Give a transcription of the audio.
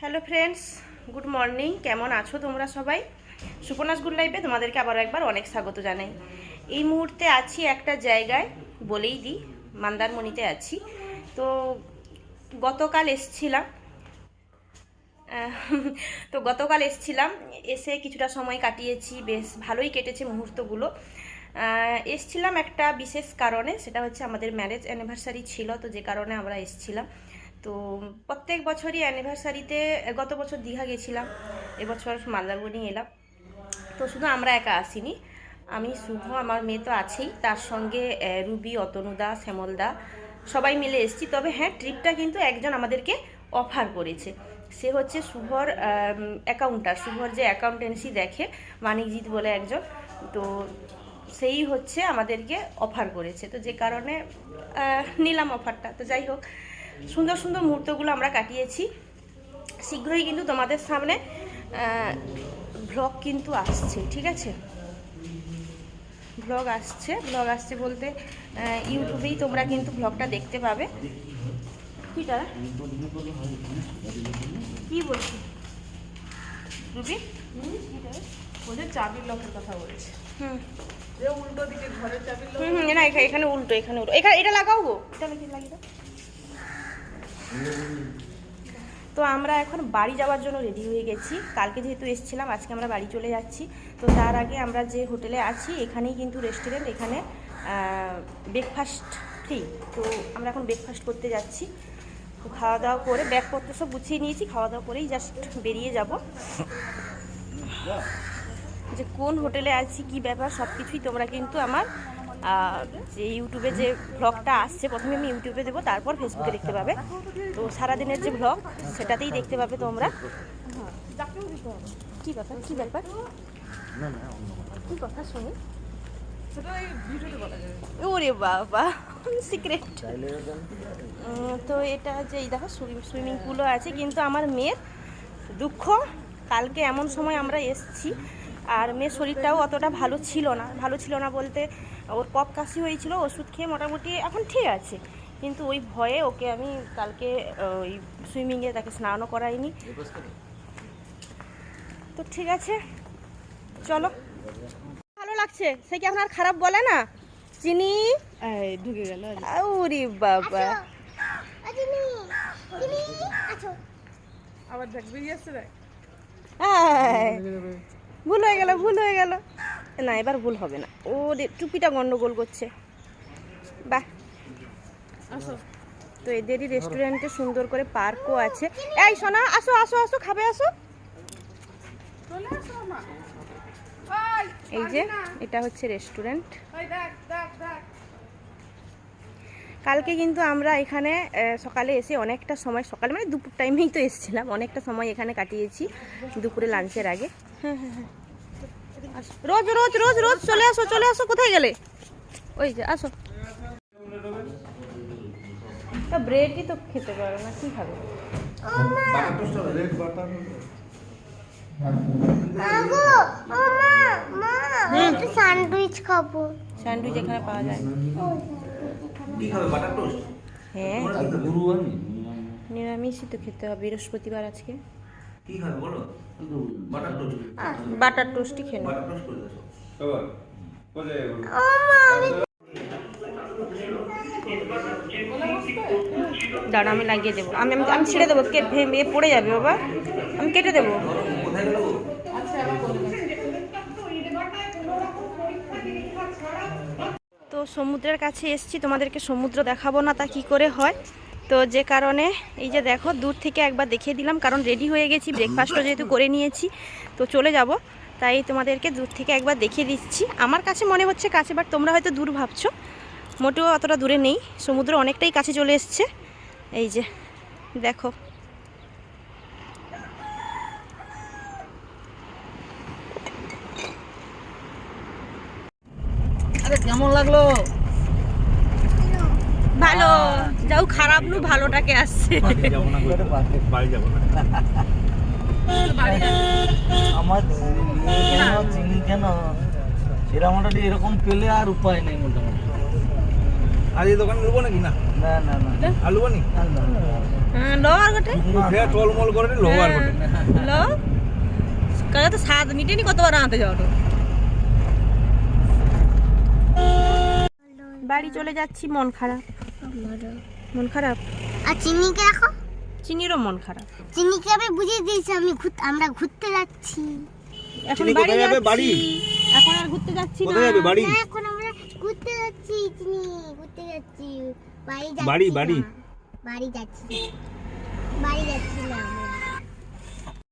Hello friends, good morning. কেমন আছো তোমরা সবাই? সুপর্ণাস গুড লাইফে তোমাদেরকে আবার একবার অনেক স্বাগত জানাই। এই মুহূর্তে আছি একটা জায়গায়, বলেই দিই, মন্দারমণিতে আছি। তো গতকাল এসছিলাম এসে কিছুটা সময় কাটিয়েছি, বেশ ভালোই কেটেছে মুহূর্তগুলো। এসছিলাম একটা বিশেষ কারণে, সেটা হচ্ছে আমাদের ম্যারেজ অ্যানিভার্সারি ছিল, তো যে কারণে আমরা এসছিলাম। তো প্রত্যেক বছরই অ্যানিভার্সারিতে, গত বছর দীঘা গেছিলাম, এবছর মন্দারমণি এলাম। তো শুধু আমরা একা আসিনি, আমি, শুভ, আমার মেয়ে তো আছেই, তার সঙ্গে রুবি, অতনুদা, শ্যামলদা, সবাই মিলে এসেছি। তবে হ্যাঁ, ট্রিপটা কিন্তু একজন আমাদেরকে অফার করেছে। সে হচ্ছে শুভর অ্যাকাউন্টার, শুভর যে অ্যাকাউন্টেন্সি দেখে, মানিকজিৎ বলে একজন। তো সেই হচ্ছে আমাদেরকে অফার করেছে, তো যে কারণে নিলাম অফারটা। তো যাই হোক, সুন্দর সুন্দর মুহূর্তগুলো আমরা কাটিয়েছি। শীঘ্রই কিন্তু তোমাদের সামনে ভ্লগ কিন্তু আসছে, ঠিক আছে? ভ্লগ আসছে বলতে ইউটিউবেই তোমরা কিন্তু ভ্লগটা দেখতে পাবে। কি বলছি রুবি? বলে চাবি লকের কথা বলছে। যে উল্টো দিকে ঘরের চাবি লক। না, এখানে উল্টো, এটা লাগাও গো, এটা লাগিয়ে দাও। তো আমরা এখন বাড়ি যাওয়ার জন্য রেডি হয়ে গেছি। কালকে যেহেতু এসেছিলাম, আজকে আমরা বাড়ি চলে যাচ্ছি। তো তার আগে আমরা যে হোটেলে আছি, এখানেই কিন্তু রেস্টুরেন্ট, এখানে ব্রেকফাস্ট ফ্রি। তো আমরা এখন ব্রেকফাস্ট করতে যাচ্ছি। তো খাওয়া দাওয়া করে ব্যাগপত্র সব গুছিয়ে নিয়েছি, খাওয়া দাওয়া করেই জাস্ট বেরিয়ে যাব। যে কোন হোটেলে আছি, কি ব্যাপার, সব কিছুই তোমরা কিন্তু আমার যে ইউটিউবে যে ভ্লগটা আসছে, প্রথমে আমি ইউটিউবে দেবো, তারপর ফেসবুকে দেখতে পাবে। তো সারাদিনের যে ভ্লগ, সেটাতেই দেখতে পাবে তোমরা। কি কথা, কি ব্যাপার, কি কথা শুনি? ওরে বাবা, সিক্রেট। তো এটা যে এই দেখো সুইমিং পুলও আছে, কিন্তু আমার মেয়ের দুঃখ, কালকে এমন সময় আমরা এসেছি আর মেয়ের শরীরটাও অতটা ভালো ছিল না বলতে ওর কফ কাশি হয়েছিল, ওষুধ খেয়ে মোটামুটি এখন ঠিক আছে। কিন্তু ওই ভয়ে ওকে আমি কালকে ওই সুইমিংয়ে তাকে স্নানও করাইনি। তো ঠিক আছে, চলো। ভালো লাগছে, সে কি আপনার খারাপ বলে না? চিনি ঢুকে গেল। ওরে বাবা, আবার দেখ বেরিয়ে আসছে, দেখ ভুল হয়ে গেল। না, এবার ভুল হবে না। ও টুপিটা গন্ডগোল করছে। বাহ, আসো। তো এদেরই রেস্টুরেন্টে সুন্দর করে পার্কও আছে। এই সোনা, আসো আসো আসো, খাবে আসো। চলে আসো মা। এই যে এটা হচ্ছে রেস্টুরেন্ট। ওই দেখ দেখ দেখ। কালকে কিন্তু আমরা এখানে সকালে এসে অনেকটা সময়, সকালে মানে দুপুর টাইমেই তো এসেছিলাম, অনেকটা সময় এখানে কাটিয়েছি দুপুরে লাঞ্চের আগে। হ্যাঁ, রোজ রোজ রোজ রোজ চলে আসো, কোথায় গেলে? ওই যে আসো। ব্রেডই তো খেতে পারো না, কি খাবে? স্যান্ডউইচ খাবো। স্যান্ডউইচ এখানে পাওয়া যায়। হ্যাঁ, নিরামিষই তো খেতে হবে, বৃহস্পতিবার আজকে। কি খাবে বলো? Butter toast. বাটার টোস্টই খেয়ে নাও। বাটার টোস্ট করে দাও। দাঁড়া, আমি লাগিয়ে দেবো, আমি ছিঁড়ে দেবো, ভেঙে পড়ে যাবে বাবা, আমি কেটে দেবো। কোথায় গেল? তো সমুদ্রের কাছে এসেছি, তোমাদেরকে সমুদ্র দেখাবো না তা কি করে হয়? তো যে কারণে এই যে দেখো, দূর থেকে একবার দেখিয়ে দিলাম, কারণ রেডি হয়ে গেছি, ব্রেকফাস্টও যেহেতু করে নিয়েছি, তো চলে যাব, তাই তোমাদেরকে দূর থেকে একবার দেখিয়ে দিচ্ছি। আমার কাছে মনে হচ্ছে কাছে, বাট তোমরা হয়তো দূর ভাবছো, মোটেও অতটা দূরে নেই, সমুদ্র অনেকটাই কাছে চলে এসছে। এই যে দেখো, আরে কেমন লাগলো? ভালো, যাও, খারাপ নু ভালোটাকে আসছে। আমার চিনি কেন এরা মোটামুটি এরকম পেলে আর উপায় নেই মোটামুটি। আজ এই দোকান নেবো নাকি না? আর নেবো নি? লো আর গোটে মুখে টলমল করে লো আর গোটে। লো কাকে তো স্বাদ মিটেনি কতবার আনতে যাও তো। বাড়ি চলে যাচ্ছি, মন খারাপ। মন খারাপ? আর চিনিকে রাখো। চিনিরও মন খারাপ। চিনিকে আমি বুঝিয়ে দিয়েছি আমরা ঘুরতে যাচ্ছি। এখন চিনি বাড়ি কোথায় যাবে? যাচ্ছি। বাড়ি? এখন আর ঘুরতে যাচ্ছি না। কোথায় যাবে? বাড়ি? না, এখন আমরা ঘুরতে যাচ্ছি। চিনি ঘুরতে যাচ্ছি। বাড়ি যাচ্ছি বাড়ি, না। বাড়ি। বাড়ি যাচ্ছি না। বাড়ি যাচ্ছি না।